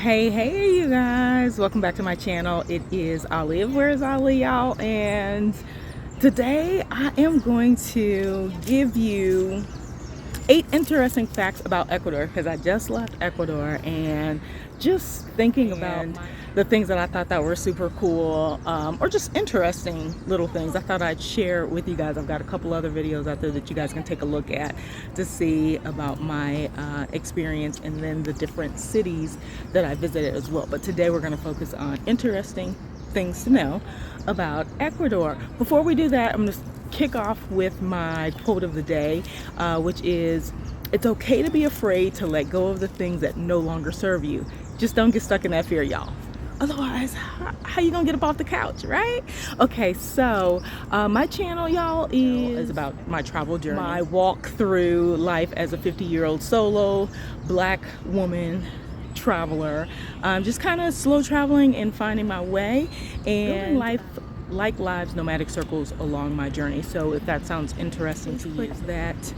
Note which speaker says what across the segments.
Speaker 1: Hey you guys, welcome back to my channel. It is Olive. Where's Ali, y'all? And today I am going to give you 8 interesting facts about Ecuador, because I just left Ecuador and just thinking about the things that I thought that were super cool, or just interesting little things I thought I'd share with you guys. I've got a couple other videos out there that you guys can take a look at to see about my experience and then the different cities that I visited as well. But today we're going to focus on interesting things to know about Ecuador. Before we do that, I'm going to kick off with my quote of the day, which is, it's okay to be afraid to let go of the things that no longer serve you. Just don't get stuck in that fear, y'all. Otherwise, how you gonna get up off the couch, right? Okay, so my channel, y'all, is about my travel journey, my walk through life as a 50-year-old solo black woman traveler, just kind of slow traveling and finding my way and life like lives, nomadic circles along my journey. So if that sounds interesting to you, click that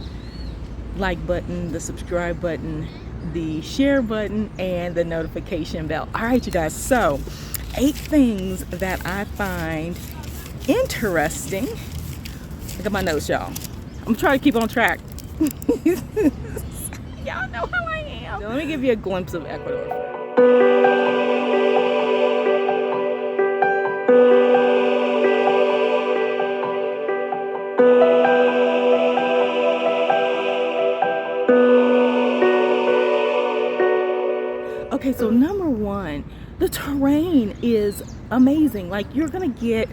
Speaker 1: like button, the subscribe button, the share button, and the notification bell. All right, you guys, so 8 things that I find interesting. Look at my notes, y'all. I'm trying to keep on track. Y'all know how I am. So let me give you a glimpse of Ecuador. Okay, so number 1, the terrain is amazing. Like, you're gonna get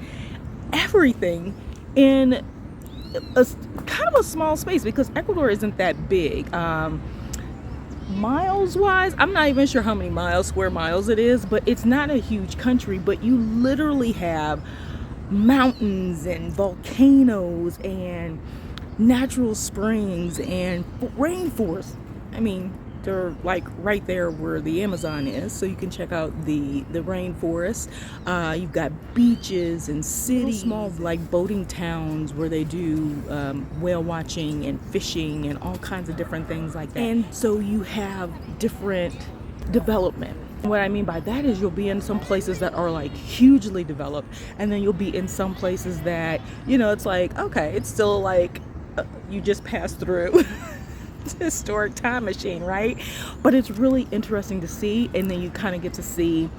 Speaker 1: everything in a kind of a small space because Ecuador isn't that big. Miles wise, I'm not even sure how many square miles it is, but it's not a huge country. But you literally have mountains and volcanoes and natural springs and rainforests. I mean, they're like right there where the Amazon is, so you can check out the rainforest. You've got beaches and cities, small like boating towns where they do whale watching and fishing and all kinds of different things like that. And so you have different development. What I mean by that is you'll be in some places that are like hugely developed, and then you'll be in some places that, you know, it's like, okay, it's still like you just passed through historic time machine, right? But it's really interesting to see, and then you kind of get to see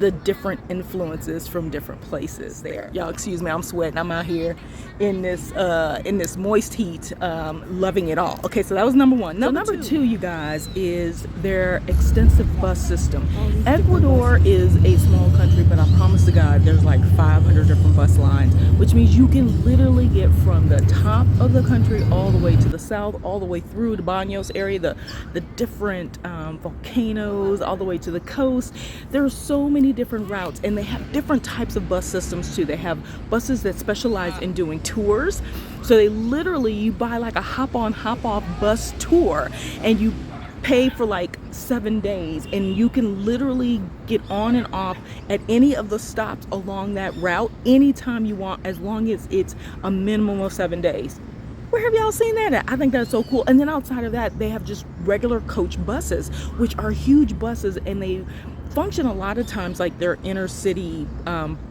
Speaker 1: the different influences from different places there. Y'all excuse me, I'm sweating. I'm out here in this moist heat, loving it all. Okay, so that was number 1. Number 2, you guys, is their extensive bus system. Ecuador is a small country, but I promise to God there's like 500 different bus lines, which means you can literally get from the top of the country all the way to the south, all the way through the Baños area, the different volcanoes, all the way to the coast. There are so many different routes, and they have different types of bus systems too. They have buses that specialize in doing tours, so they literally, you buy like a hop-on hop-off bus tour and you pay for like 7 days, and you can literally get on and off at any of the stops along that route anytime you want, as long as it's a minimum of 7 days. Where have y'all seen that at? I think that's so cool. And then outside of that, they have just regular coach buses, which are huge buses, and they function a lot of times like they're inner city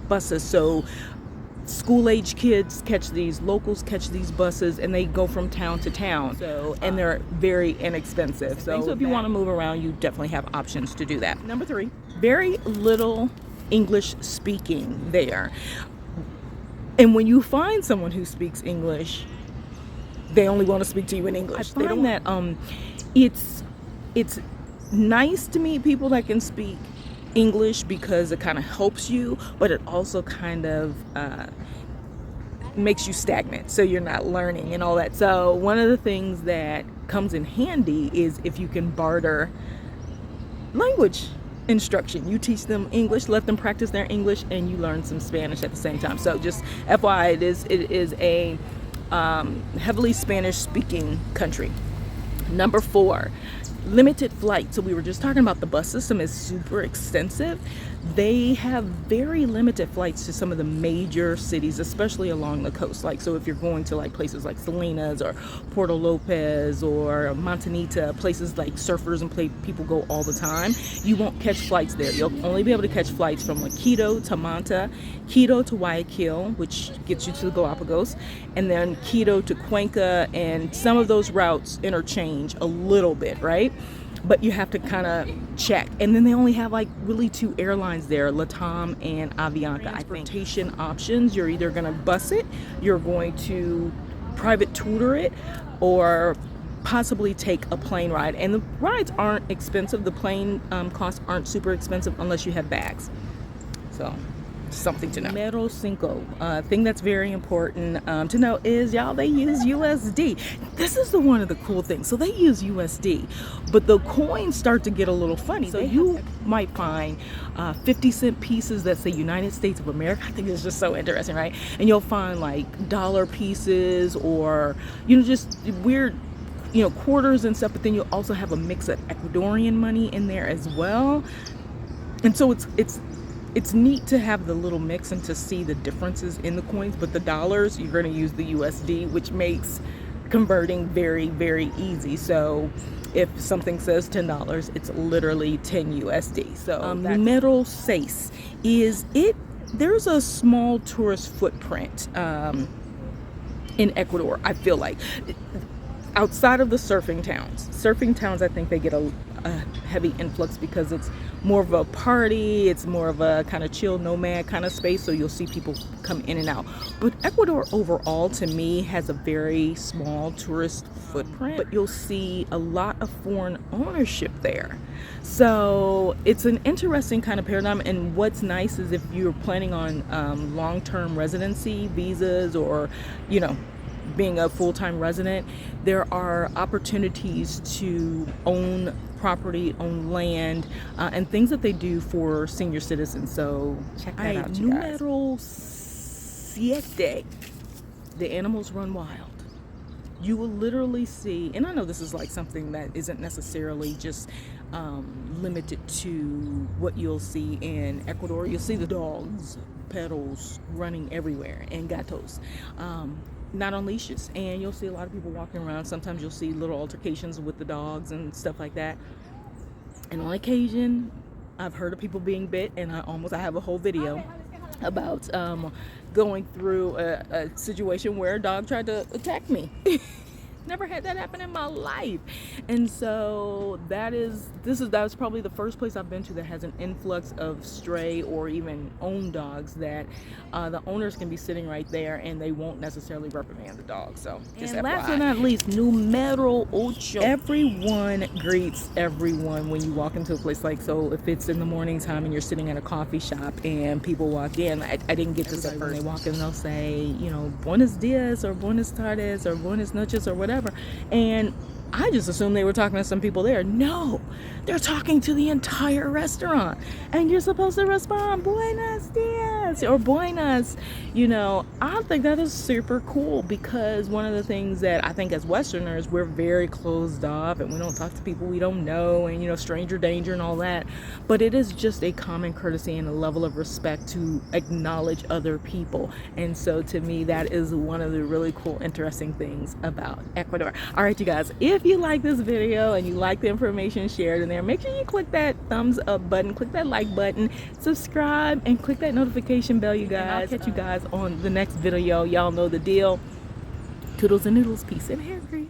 Speaker 1: buses. So school-age kids catch these, locals catch these buses, and they go from town to town. So, and they're very inexpensive. So if you want to move around, you definitely have options to do that. Number 3, very little English speaking there. And when you find someone who speaks English, they only want to speak to you in English. I find that it's nice to meet people that can speak English because it kind of helps you, but it also kind of makes you stagnant, so you're not learning and all that. So one of the things that comes in handy is if you can barter language instruction. You teach them English, let them practice their English, and you learn some Spanish at the same time. So just FYI, it is a heavily Spanish speaking country. Number 4, limited flight. So we were just talking about the bus system is super extensive. They have very limited flights to some of the major cities, especially along the coast. Like, so if you're going to like places like Salinas or Puerto Lopez or Montanita, places like surfers and people go all the time, you won't catch flights there. You'll only be able to catch flights from like Quito to Manta, Quito to Guayaquil, which gets you to the Galapagos, and then Quito to Cuenca, and some of those routes interchange a little bit, right? But you have to kind of check. And then they only have like really 2 airlines there, Latam and Avianca. Transportation options, you're either going to bus it, you're going to private tutor it, or possibly take a plane ride. And the rides aren't expensive. The plane costs aren't super expensive unless you have bags. So something to know. Número 5, thing that's very important to know is, y'all, they use USD. This is one of the cool things. So they use USD, but the coins start to get a little funny. So you might find 50-cent pieces that say United States of America. I think it's just so interesting, right? And you'll find like dollar pieces, or, you know, just weird, you know, quarters and stuff. But then you'll also have a mix of Ecuadorian money in there as well. And so it's neat to have the little mix and to see the differences in the coins. But the dollars, you're going to use the USD, which makes converting very, very easy. So if something says $10, it's literally 10 USD. So Número 6 is it. There's a small tourist footprint in Ecuador, I feel like. Outside of the surfing towns, I think they get a heavy influx because it's more of a party, it's more of a kind of chill nomad kind of space, so you'll see people come in and out. But Ecuador overall, to me, has a very small tourist footprint, but you'll see a lot of foreign ownership there. So it's an interesting kind of paradigm. And what's nice is if you're planning on long-term residency visas, or, you know, being a full-time resident, there are opportunities to own property, own land, and things that they do for senior citizens. So check that out, you guys. Número 7. The animals run wild. You will literally see, and I know this is like something that isn't necessarily just limited to what you'll see in Ecuador. You'll see the dogs, perros running everywhere, and gatos. Not on leashes, and you'll see a lot of people walking around. Sometimes you'll see little altercations with the dogs and stuff like that. And on occasion, I've heard of people being bit, and I have a whole video about going through a situation where a dog tried to attack me. Never had that happen in my life. And so that was probably the first place I've been to that has an influx of stray or even owned dogs, that the owners can be sitting right there and they won't necessarily reprimand the dog. So just and last but not least, Número 8. Everyone greets everyone when you walk into a place. Like, so if it's in the morning time and you're sitting at a coffee shop and people walk in, I didn't get this at first. When they walk in, they'll say, you know, buenos dias or buenas tardes or buenas noches or whatever. And I just assumed they were talking to some people there. No, they're talking to the entire restaurant, and you're supposed to respond buenos dias or buenas. You know, I think that is super cool, because one of the things that I think as Westerners, we're very closed off and we don't talk to people we don't know, and, you know, stranger danger and all that. But it is just a common courtesy and a level of respect to acknowledge other people. And so to me, that is one of the really cool, interesting things about Ecuador. All right, you guys, if you like this video and you like the information shared in there, make sure you click that thumbs up button, click that like button, subscribe, and click that notification bell, you guys. And I'll catch you guys on the next video. Y'all know the deal. Toodles and noodles, peace and hair grease.